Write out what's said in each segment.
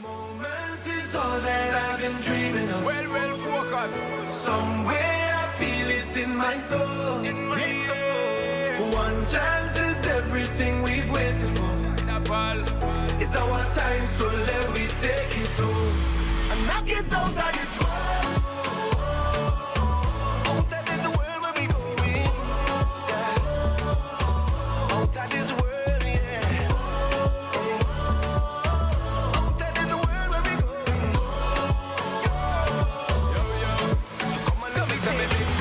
Moment is all that I've been dreaming of. Well, focus. Somewhere I feel it in my soul. One chance is everything we've waited for. It's our time, so let me take it home and knock it out of this world. Out of this world where we going. Yeah. Out of this world, yeah. Out of this world where we going. So come on, let me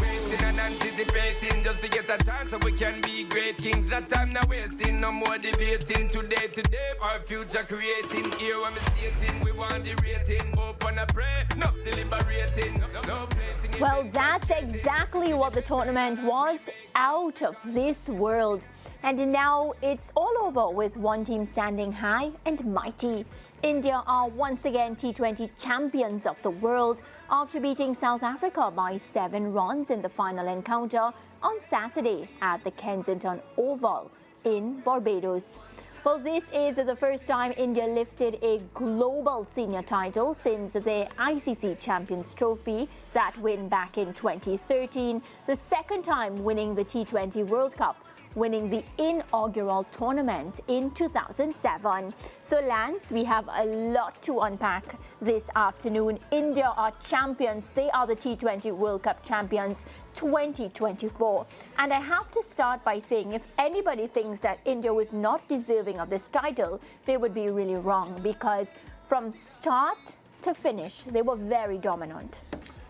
Waiting and anticipating just to get a chance so we can be great kings. That time now wasting, no more debating. Today, our future creating. Here when we stating, we want the rating. Open a pray, enough deliberating. No plating. Well, that's exactly what the tournament was, out of this world. And now it's all over with one team standing high and mighty. India are once again T20 champions of the world after beating South Africa by 7 runs in the final encounter on Saturday at the Kensington Oval in Barbados. Well, this is the first time India lifted a global senior title since the ICC Champions Trophy, that win back in 2013, the second time winning the T20 World Cup, winning the inaugural tournament in 2007. So, Lance, we have a lot to unpack this afternoon. India are champions. They are the T20 World Cup champions 2024. And I have to start by saying, if anybody thinks that India was not deserving of this title, they would be really wrong, because from start to finish, they were very dominant.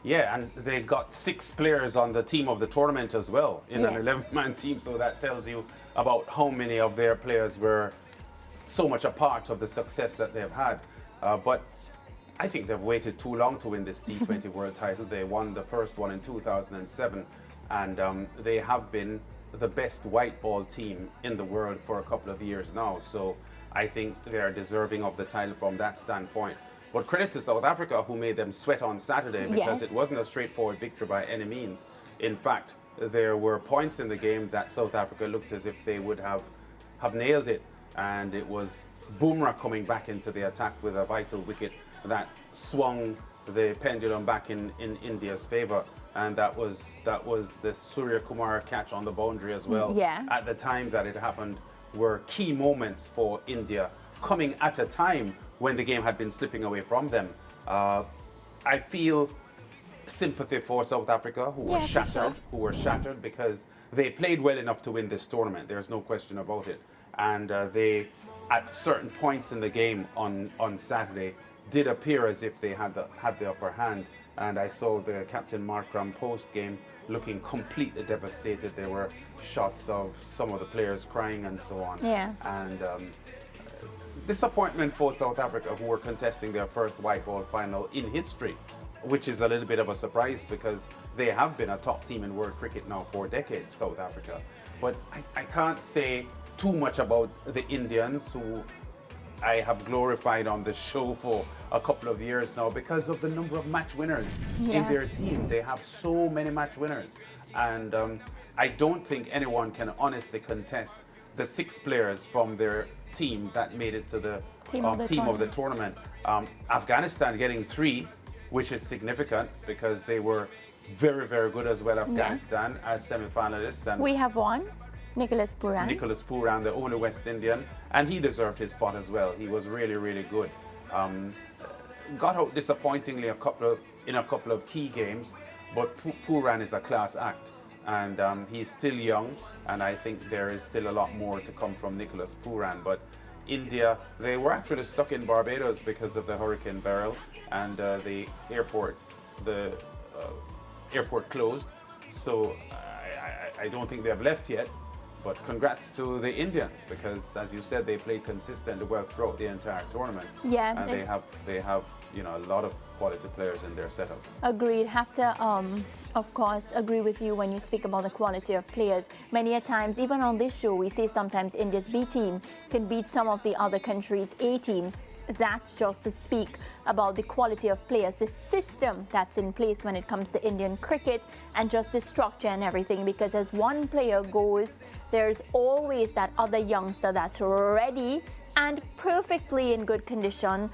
Yeah, and they got 6 players on the team of the tournament as well, in an Yes. 11-man team. So that tells you about how many of their players were so much a part of the success that they've had. But I think they've waited too long to win this T20 World title. They won the first one in 2007, and they have been the best white ball team in the world for a couple of years now. So I think they are deserving of the title from that standpoint. But credit to South Africa, who made them sweat on Saturday, because Yes. it wasn't a straightforward victory by any means. In fact, there were points in the game that South Africa looked as if they would have nailed it. And it was Bumrah coming back into the attack with a vital wicket that swung the pendulum back in India's favour. And that was the Surya Kumar catch on the boundary as well. Yeah. At the time that it happened were key moments for India, coming at a time when the game had been slipping away from them. I feel sympathy for South Africa, who were shattered because they played well enough to win this tournament. There's no question about it. And they, at certain points in the game on Saturday, did appear as if they had the upper hand. And I saw the Captain Markram post-game looking completely devastated. There were shots of some of the players crying and so on. Yeah. And disappointment for South Africa, who were contesting their first white ball final in history, which is a little bit of a surprise because they have been a top team in world cricket now for decades, South Africa. But I can't say too much about the Indians, who I have glorified on the show for a couple of years now because of the number of match winners in their team. They have so many match winners. And I don't think anyone can honestly contest the 6 players from their team that made it to the team of the tournament. Afghanistan getting 3, which is significant because they were very, very good as well, Afghanistan, as semi-finalists. And We have one, Nicholas Pooran. Nicholas Pooran, the only West Indian, and he deserved his spot as well. He was really, really good. Got out disappointingly in a couple of key games, but Pooran is a class act, and he's still young, and I think there is still a lot more to come from Nicholas Pooran. But India, they were actually stuck in Barbados because of the Hurricane Beryl, and the airport closed. So I don't think they have left yet. But congrats to the Indians, because, as you said, they played consistently well throughout the entire tournament. Yeah, and they have a lot of quality players in their setup. Agreed. Have to, of course, agree with you when you speak about the quality of players. Many a times, even on this show, we say sometimes India's B team can beat some of the other countries' A teams. That's just to speak about the quality of players, the system that's in place when it comes to Indian cricket, and just the structure and everything. Because as one player goes, there's always that other youngster that's ready and perfectly in good condition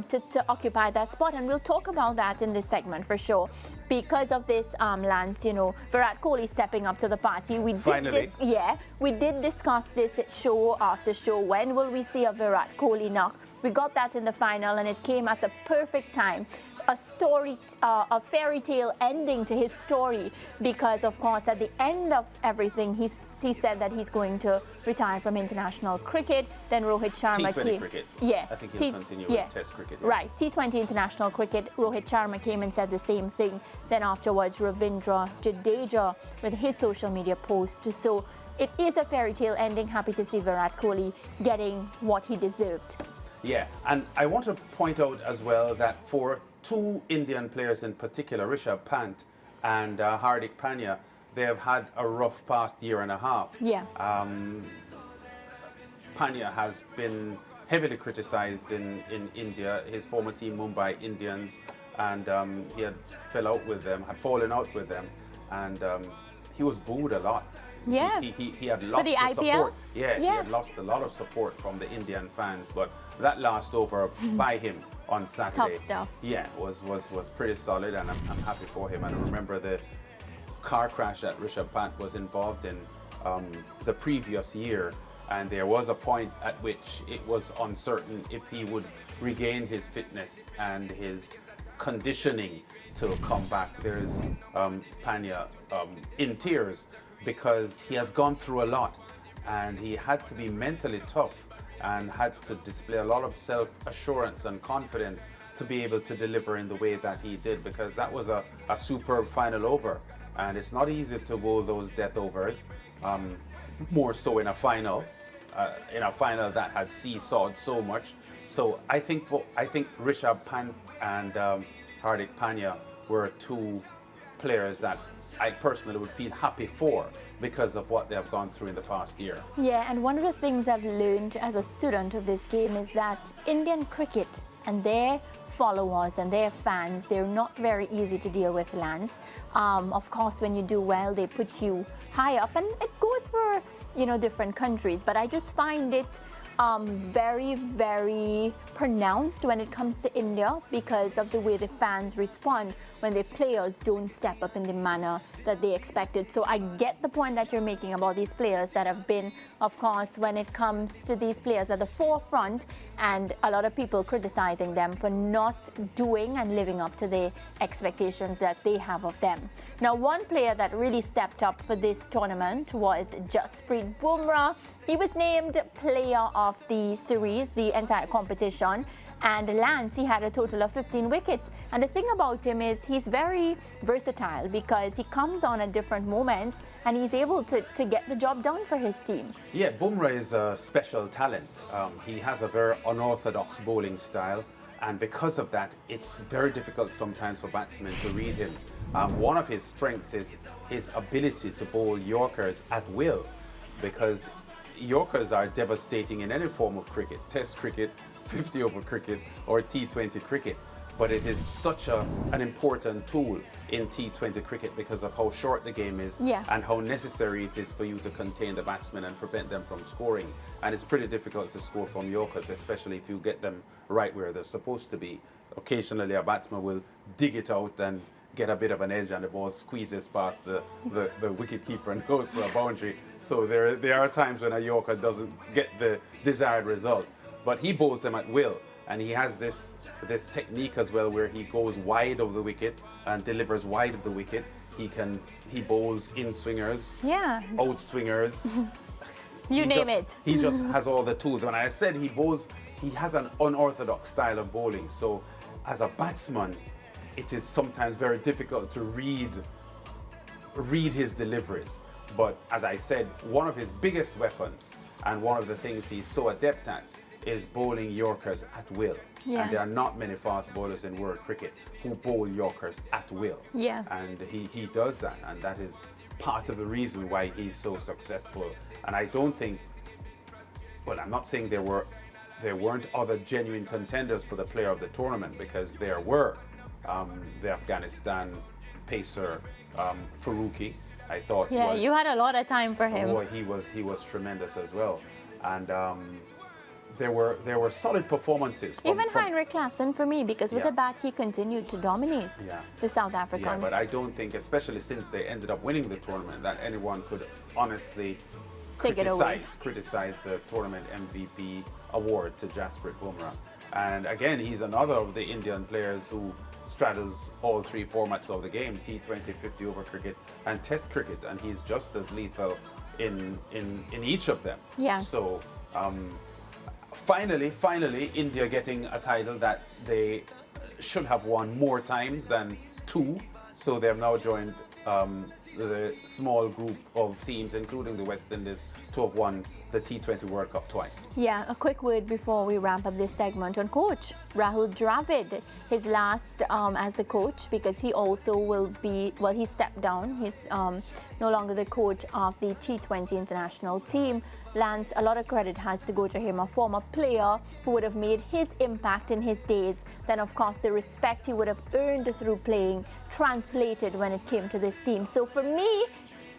to occupy that spot. And we'll talk about that in this segment for sure. Because of this, Lance, you know, Virat Kohli stepping up to the party. We did we did discuss this show after show. When will we see a Virat Kohli knock? We got that in the final, and it came at the perfect time. A story, a fairy tale ending to his story, because of course at the end of everything he said that he's going to retire from international cricket. Then Rohit Sharma T20 cricket. Yeah, I think he'll continue with Test cricket. Yeah. Right, T20 international cricket. Rohit Sharma came and said the same thing. Then afterwards, Ravindra Jadeja with his social media post. So it is a fairy tale ending. Happy to see Virat Kohli getting what he deserved. Yeah, and I want to point out as well that for two Indian players in particular, Rishabh Pant and Hardik Pandya, they have had a rough past year and a half. Yeah. Pandya has been heavily criticized in India, his former team Mumbai Indians, and he had fallen out with them, and he was booed a lot. Yeah. He had lost the IPL? support. Yeah, he had lost a lot of support from the Indian fans, but that last over by him on Saturday. Top stuff. Yeah, was pretty solid, and I'm happy for him. And I remember the car crash that Rishabh Pant was involved in the previous year, and there was a point at which it was uncertain if he would regain his fitness and his conditioning to come back. There's Pandya in tears because he has gone through a lot, and he had to be mentally tough and had to display a lot of self-assurance and confidence to be able to deliver in the way that he did, because that was a superb final over, and it's not easy to bowl those death overs, more so in a final that had seesawed so much. So I think Rishabh Pant and Hardik Pandya were two players that I personally would feel happy for because of what they have gone through in the past year. Yeah, and one of the things I've learned as a student of this game is that Indian cricket and their followers and their fans, they're not very easy to deal with, Lance. Of course, when you do well, they put you high up, and it goes for, you know, different countries, but I just find it very, very pronounced when it comes to India because of the way the fans respond when the players don't step up in the manner that they expected. So I get the point that you're making about these players that have been, of course, when it comes to these players at the forefront, and a lot of people criticizing them for not doing and living up to the expectations that they have of them. Now, one player that really stepped up for this tournament was Jasperbura. He was named player of the series, the entire competition. And Lance, he had a total of 15 wickets. And the thing about him is he's very versatile because he comes on at different moments and he's able to get the job done for his team. Yeah, Bumrah is a special talent. He has a very unorthodox bowling style. And because of that, it's very difficult sometimes for batsmen to read him. One of his strengths is his ability to bowl Yorkers at will, because Yorkers are devastating in any form of cricket, Test cricket, 50-over cricket, or T20 cricket. But it is such an important tool in T20 cricket because of how short the game is and how necessary it is for you to contain the batsmen and prevent them from scoring. And it's pretty difficult to score from Yorkers, especially if you get them right where they're supposed to be. Occasionally a batsman will dig it out and get a bit of an edge, and the ball squeezes past the wicket keeper and goes for a boundary. So there are times when a Yorker doesn't get the desired result. But he bowls them at will, and he has this technique as well where he goes wide of the wicket and delivers wide of the wicket. He bowls in swingers, out swingers. You name it. He just has all the tools. When I said he has an unorthodox style of bowling. So as a batsman, it is sometimes very difficult to read his deliveries. But as I said, one of his biggest weapons and one of the things he's so adept at is bowling Yorkers at will. And there are not many fast bowlers in world cricket who bowl Yorkers at will. And he does that, and that is part of the reason why he's so successful. And I don't think, well, I'm not saying there weren't other genuine contenders for the player of the tournament, because there were. The Afghanistan pacer Farooqi, I thought. You had a lot of time for him. Boy, he was tremendous as well. And there were solid performances. Even Heinrich Klaassen for me, because with the bat he continued to dominate the South African. Yeah, but I don't think, especially since they ended up winning the tournament, that anyone could honestly criticize the tournament MVP award to Jasperbura. And again, he's another of the Indian players who straddles all three formats of the game: T20, 50 over cricket, and Test cricket, and he's just as lethal in each of them. Yeah. So finally, India getting a title that they should have won more times than 2. So they have now joined the small group of teams, including the West Indies, to have won the T20 World Cup twice. Yeah, a quick word before we wrap up this segment on coach Rahul Dravid. His last as the coach, because he also will be, well, he stepped down. He's no longer the coach of the T20 international team. Lance, a lot of credit has to go to him, a former player who would have made his impact in his days. Then, of course, the respect he would have earned through playing translated when it came to this team. So for me,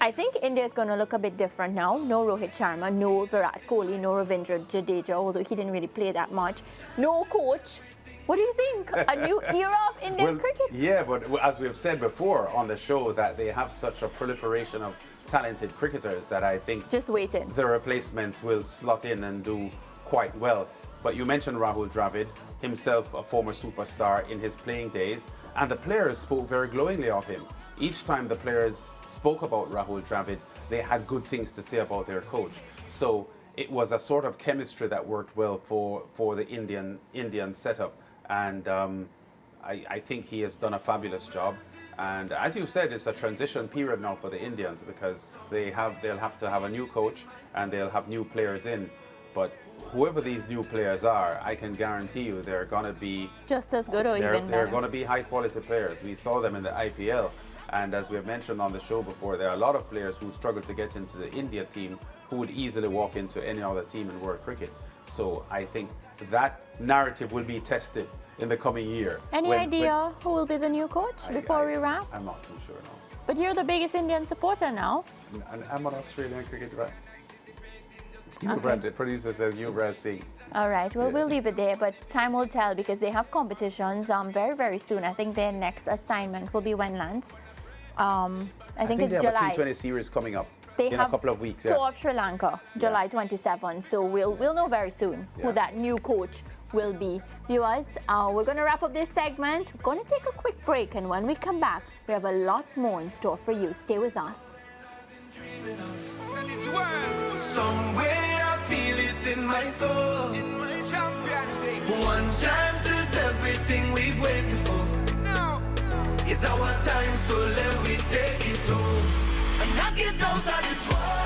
I think India is going to look a bit different now. No Rohit Sharma, no Virat Kohli, no Ravindra Jadeja, although he didn't really play that much. No coach. What do you think? A new era of Indian cricket? Yeah, but as we've said before on the show, that they have such a proliferation of talented cricketers that I think just waiting. The replacements will slot in and do quite well. But you mentioned Rahul Dravid, himself a former superstar in his playing days, and the players spoke very glowingly of him. Each time the players spoke about Rahul Dravid, they had good things to say about their coach. So it was a sort of chemistry that worked well for the Indian setup. And I think he has done a fabulous job. And as you said, it's a transition period now for the Indians, because they'll have to have a new coach and they'll have new players in. But whoever these new players are, I can guarantee you they're going to be just as good or even better. They're going to be high quality players. We saw them in the IPL. And as we have mentioned on the show before, there are a lot of players who struggle to get into the India team who would easily walk into any other team in world cricket. So I think that narrative will be tested in the coming year. Any idea who will be the new coach before we wrap? I'm not too sure, no. But you're the biggest Indian supporter now. And I'm an Australian cricket fan. The producer says Yuvraj Singh. All right, well, we'll leave it there, but time will tell, because they have competitions very, very soon. I think their next assignment will be when, Lance? I think it's they July. have a T20 series coming up in a couple of weeks. Tour of Sri Lanka, July 27. So we'll know very soon who that new coach will be. Viewers, we're going to wrap up this segment. We're going to take a quick break, and when we come back, we have a lot more in store for you. Stay with us. Somewhere I feel it in my soul. One chance is everything we've waited for. It's our time, so let me take it home and knock it out of this world.